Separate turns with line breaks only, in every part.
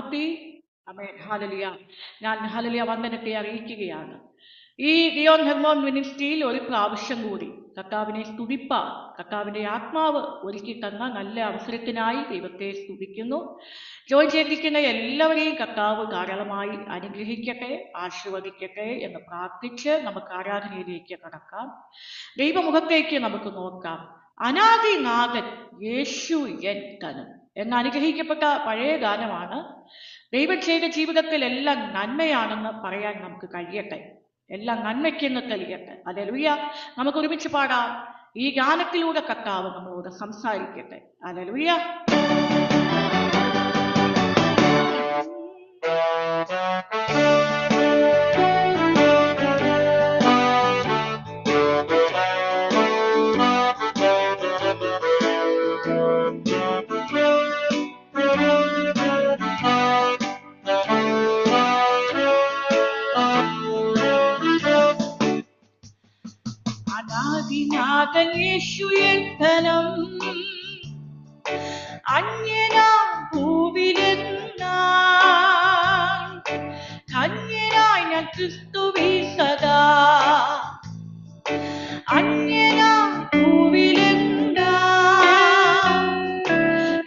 മഹത്വപ്പെടുത്തി. ആമേൻ. Hallelujah. ഞാൻ hallelujah വന്ദനത്തെ അറിയിക്കുകയാണ്. ഈ ലിയോൺ ഹെർമോൺ മിനിസ്ട്രിയിൽ ഒരു പ്രാവശ്യം കൂടി കർത്താവിനെ സ്തുതിപ്പാൻ കർത്താവിന്റെ ആത്മാവ് ഒരുക്കി തന്ന നല്ല അവസരത്തിനായി ദൈവത്തെ സ്തുതിക്കുന്നു. ജോയിൻ ചെയ്തിരിക്കുന്ന എല്ലാവരെയും കർത്താവ് ധാരാളമായി അനുഗ്രഹിക്കട്ടെ, ആശീർവദിക്കട്ടെ എന്ന് പ്രാർത്ഥിച്ച് നമുക്ക് ആരാധനയിലേക്ക് കടക്കാം. ദൈവമുഖത്തേക്ക് നമുക്ക് നോക്കാം. അനാദിനാഥൻ യേശു എൻ ധനം എന്ന അനുഗ്രഹിക്കപ്പെട്ട പഴയ ഗാനമാണ്. ദൈവം ചെയ്ത ജീവിതത്തിൽ എല്ലാം നന്മയാണെന്ന് പറയാൻ നമുക്ക് കഴിയട്ടെ. എല്ലാം നന്മയ്ക്കെന്ന് തെളിയട്ടെ. ഹല്ലേലൂയ. നമുക്ക് ഒരുമിച്ച് പാടാം. ഈ ഗാനത്തിലൂടെ കർത്താവ് നമ്മളോട് സംസാരിക്കട്ടെ. ഹല്ലേലൂയ. അനാദിനാഥൻ യേശു എൻ ധനം, അന്യനാം ഭൂവിലെന്നാൻ, ധന്യനായി ഞാൻ ക്രിസ്തുവിൽ സദാ. അന്യനാം ഭൂവിലെന്നാൻ,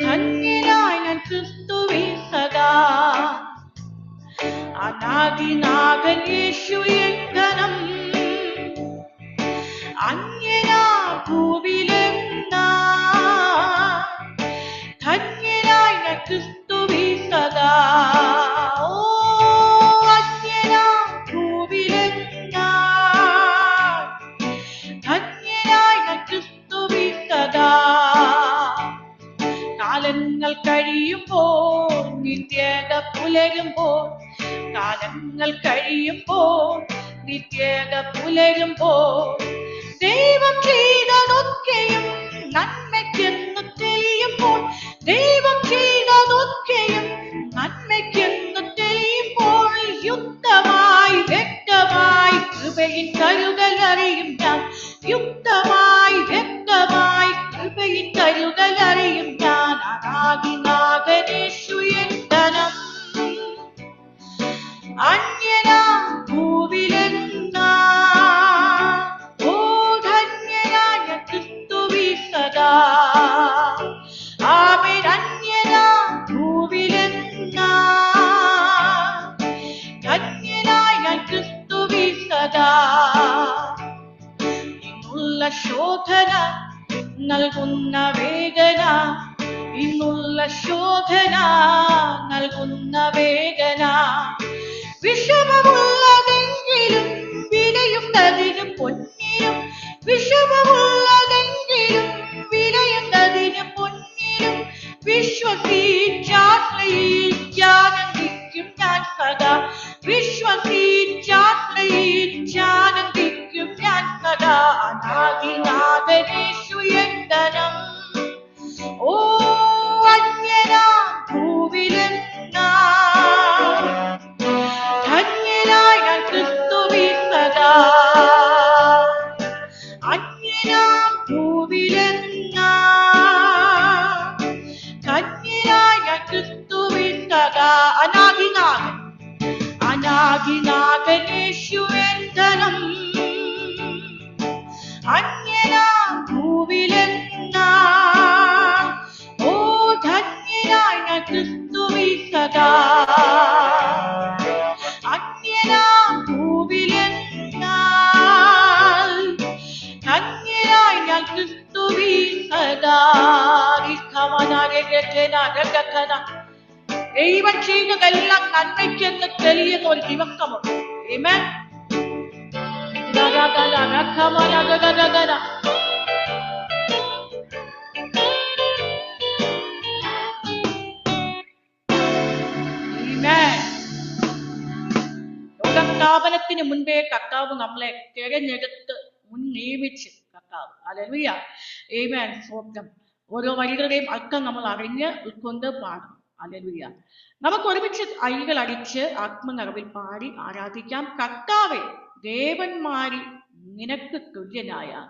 ധന്യനായി ഞാൻ ക്രിസ്തുവിൽ സദാ. അനാദിനാഥൻ യേശു എൻ ധനം, അന്യനാ ഭൂവിലെന്നാ, ധന്യനായി ഞാൻ ക്രിസ്തുവിൽ സദാ. ഓ അന്യനാ ഭൂവിലെന്നാ, ധന്യനായി ഞാൻ ക്രിസ്തുവിൽ സദാ. കാലങ്ങൾ കഴിയുമ്പോൾ നിത്യത പുലരുമ്പോൾ, കാലങ്ങൾ കഴിയുമ്പോൾ നിത്യത പുലരുമ്പോൾ, ദൈവം ചെയ്തതൊക്കെയും നന്മയ്ക്കെന്ന് തെളിയുമ്പോൾ, ദൈവം ചെയ്തതൊക്കെയും നന്മയ്ക്കെന്ന് തെളിയുമ്പോൾ, യുക്തമായി വ്യക്തമായി കൃപയിൻ കരുതൽ അറിയും ഞാൻ. യുക്തമായി വ്യക്തമായി കൃപയിൻ കരുതൽ അറിയും ഞാൻ. അനാദിനാഥൻ യേശു എൻ ധനം, അന്യനാ ഭൂവിലെന്നാ, ഓ ധന്യനായ ക്രിസ്തുവിൽ സദാ. ആമേൻ. അന്യനാ ഭൂവിലെന്നാ, ധന്യനായ ക്രിസ്തുവിൽ സദാ. ഇന്നുള്ള ശോധന നൽകുന്ന വേദന, ഇന്നുള്ള ശോധന നൽകുന്ന വേദന, വിഷമമുള്ളതെങ്കിലും വിലയുണ്ടതിന് പൊന്നിനും, വിഷമമുള്ളതെങ്കിലും വിലയുണ്ടതിന് പൊന്നിനും, വിശ്വസിച്ചാശ്രയിച്ചാനന്ദിക്കും ഞാൻ സദാ. വിശ്വസിച്ചാശ്രയിച്ചാനന്ദിക്കും ഞാൻ സദാ. അനാദിനാഥൻ യേശു എൻ ധനം, ഓ അന്യനാ ഭൂവിലെന്നാ, ധന്യനായി ഞാൻ ക്രിസ്തുവിൽ സദാ. അന്യനാ ഭൂവിലെന്നാ, ധന്യനായി ഞാൻ ക്രിസ്തുവിൽ സദാ. അനാദിനാഥൻ, അനാദിനാഥൻ യേശു എൻ ധനം, അന്യനാ ഭൂവിലെന്നാ, ഓ ധന്യനായി ഞാൻ ക്രിസ്തുവിൽ സദാ. അന്യനാ ഭൂവിലെന്നാ, ധന്യനായി ഞാൻ ക്രിസ്തുവിൽ സദാ. ദൈവം ചെയ്തതെല്ലാം നന്മയ്ക്കെന്ന് തെളിയുന്ന ഒരു ദിവസമുണ്ട്. ആമേൻ. ലോകസ്ഥാപനത്തിന് മുൻപേ കർത്താവ് നമ്മളെ തിരഞ്ഞെടുത്ത് മുൻ നിയമിച്ച് കർത്താവ്. ഹല്ലേലൂയ. ആമേൻ. സ്വന്തം ഓരോ വരികളുടെയും അർത്ഥം നമ്മൾ അറിഞ്ഞ് ഉൾക്കൊണ്ട് പാടും. ഹല്ലേലൂയ. നമുക്ക് ഒരുമിച്ച് കൈകൾ അടിച്ച് ആത്മനിറവിൽ പാടി ആരാധിക്കാം. കർത്താവേ, ദേവന്മാരിൽ നിനക്ക് തുല്യനായ,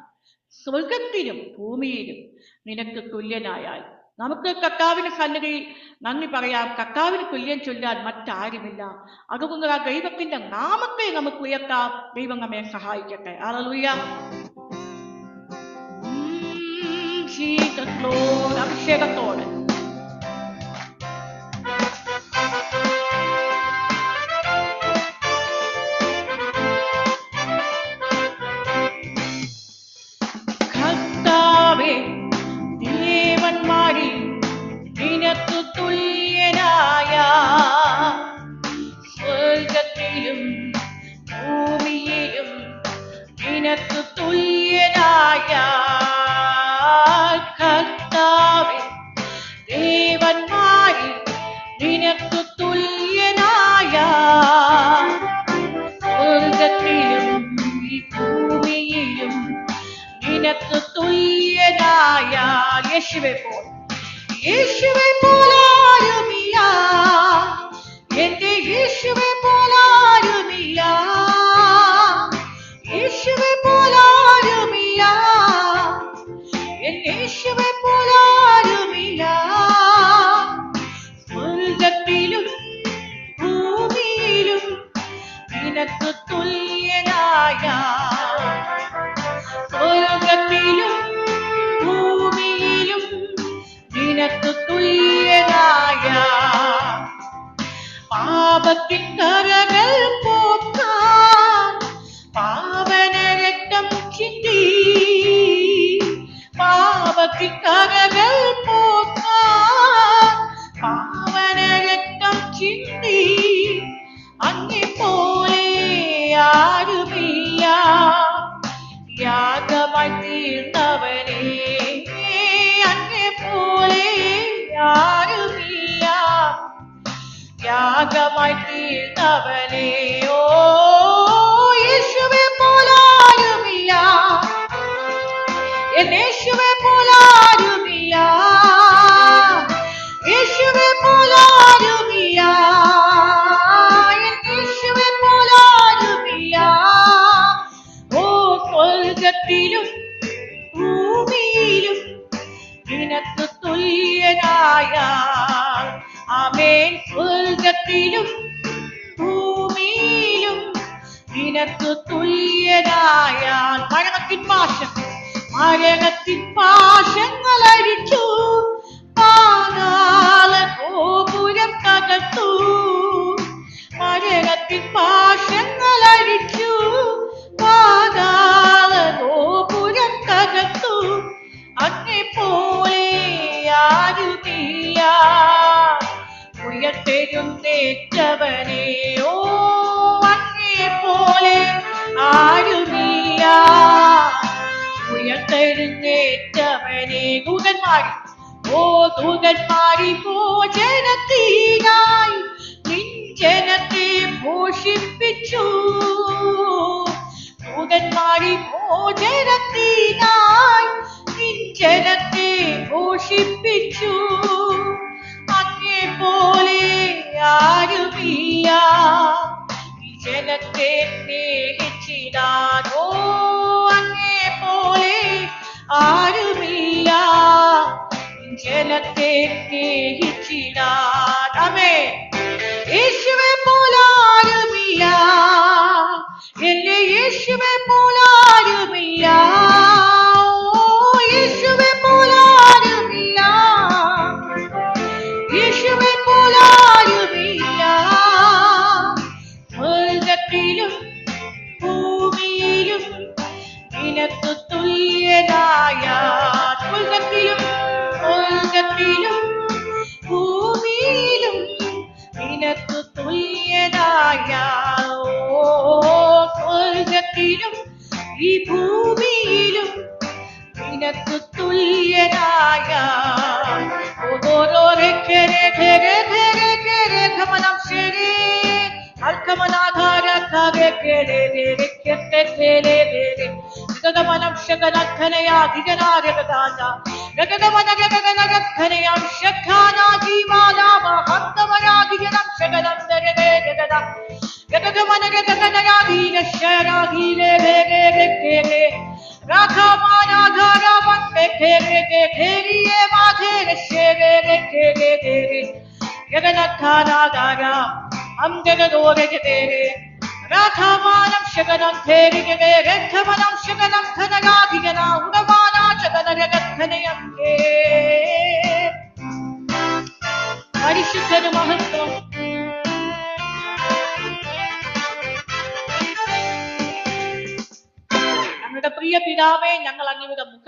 സ്വർഗത്തിലും ഭൂമിയിലും നിനക്ക് തുല്യനായാൽ നമുക്ക് കർത്താവിന് സന്നിധിയിൽ നന്ദി പറയാം. കർത്താവിന് തുല്യം ചൊല്ലാൻ മറ്റാരുമില്ല. അതുകൊണ്ട് ആ ദൈവത്തിന്റെ നാമത്തെ നമുക്ക് ഉയർത്താം. ദൈവം നമ്മെ സഹായിക്കട്ടെ. ഹല്ലേലൂയ. അഭിഷേകത്തോട് കർത്താവേ, ദേവന്മാരിൽ നിനക്കു തുല്യനായ സ്വർഗത്തിലും ഭൂമിയിലും നിനക്കു തുല്യനായ കർത്താവേ, ദേവന്മാരിൽ നിനക്കു തുല്യനായ സ്വർഗത്തിലും ഭൂമിയിലും നിനക്കു തുല്യനായ യേശുവേ പോലാരുമില്ല, എന്റെ യേശുവേ പോലാരുമില്ല, യേശുവേ പോലാരുമില്ല, എന്റെ യേശുവേ പോലാരുമില്ല. സ്വർഗത്തിലും ഭൂമിയിലും നിനക്കു തുല്യനായ, സ്വർഗത്തിലും ഭൂമിയിലും നിനക്കു തുല്യനായ പാപത്തിൻ കറകൾ പോക്കാൻ പാവന രക്തം ചിന്തി, പാപത്തിൻ കറകൾ പോക്കാൻ പാവന രക്തം ചിന്തി. അങ്ങേ പോലെ ആരുമില്ല, യാഗമായി തീർന്നവനേ, അങ്ങേ പോലെ ആരുമില്ല, യാഗമായി തീർന്നവനേ. ഓ യേശുവേ പോലാരുമില്ല, എൻ യേശുവേ പോലാരുമില്ല, യേശുവേ പോലാരുമില്ല, എൻ യേശുവേ പോലാരുമില്ല. ഓ സ്വർഗത്തിലും ഭൂമിയിലും നിനക്കു തുല്യനായ, ആമേൻ, സ്വർഗത്തിലും ഭൂമിയിലും നിനക്കു തുല്യനായ. മരണത്തിൻ പാശങ്ങൾ അഴിച്ചു, പാതാള ഗോപുരം തകർത്തു, മരണത്തിൻ പാശങ്ങൾ അഴിച്ചു, പാതാള ഗോപുരം തകർത്തു. അങ്ങേ പോലെ ആരുമില്ല, ഉയർത്തെഴുന്നേറ്റവനേ. ഓ അങ്ങേ പോലെ ആരുമില്ല, ഉയർത്തെഴുന്നേറ്റവനേ. ദൂതന്മാരി ഭോജനത്തിനായി നിൻ ജനത്തെ പോഷിപ്പിച്ചു, ദൂതന്മാരി ഭോജനത്തിനായി നിൻ ജനത്തെ പോഷിപ്പിച്ചു. അങ്ങേ പോലെ ആരുമില്ല, ഈ ജനത്തെ സ്നേഹിച്ചിടാനോ അങ്ങേ പോലെ ആരുമില്ല, ഈ ജനത്തെ സ്നേഹിച്ചിടാൻ. ആമേൻ. യേശുവേ പോലാരുമില്ല, എന്റെ യേശുവേ പോലാരുമില്ല, യേശുവേ പോലാരുമില്ല, യേശുവേ പോലാരുമില്ല. സ്വർഗത്തിലും ഭൂമിയിലും നിനക്കു തുല്യനായ, സ്വർഗത്തിലും ഭൂമിയിലും നിനക്കു തുല്യനായ. ഓ സ്വർഗത്തിലും ഈ ഭൂമിയിലും നിനക്കു തുല്യനായ. ഓരോ രക്ഷരെ ധരെ ധരെ ധരെ ഖമനം ശരി അൽക്കമനാധാര ധരെ ധരെ ധരെ കെത്തെ ധരെ ധരെ ഗഗമനം ശകനഖനയാ ദിഗനാരഗതാജ ഗഗമന ഗഗനഖനയാ ശഖാനാ ജീവാനാ മഹന്തമനാ ദിഗനം ശകനം ധരെ ധരെ ഗഗദ ഗഗമന ഗഗനയാ ദിഗശരാ ധീരെ ധരെ ധരെ രാഘമാനാധാര വന്ദ രാധാമാനം ശകലം ധേരികേ രഥമനം ശകലം ഘനരാധികന ഉടവാനാ ചകനരഗന്ധനയം പരിശുദ്ധന് മഹത്വം. ഞങ്ങളുടെ പ്രിയ പിതാവേ, ഞങ്ങൾ അങ്ങയുടെ മുഖ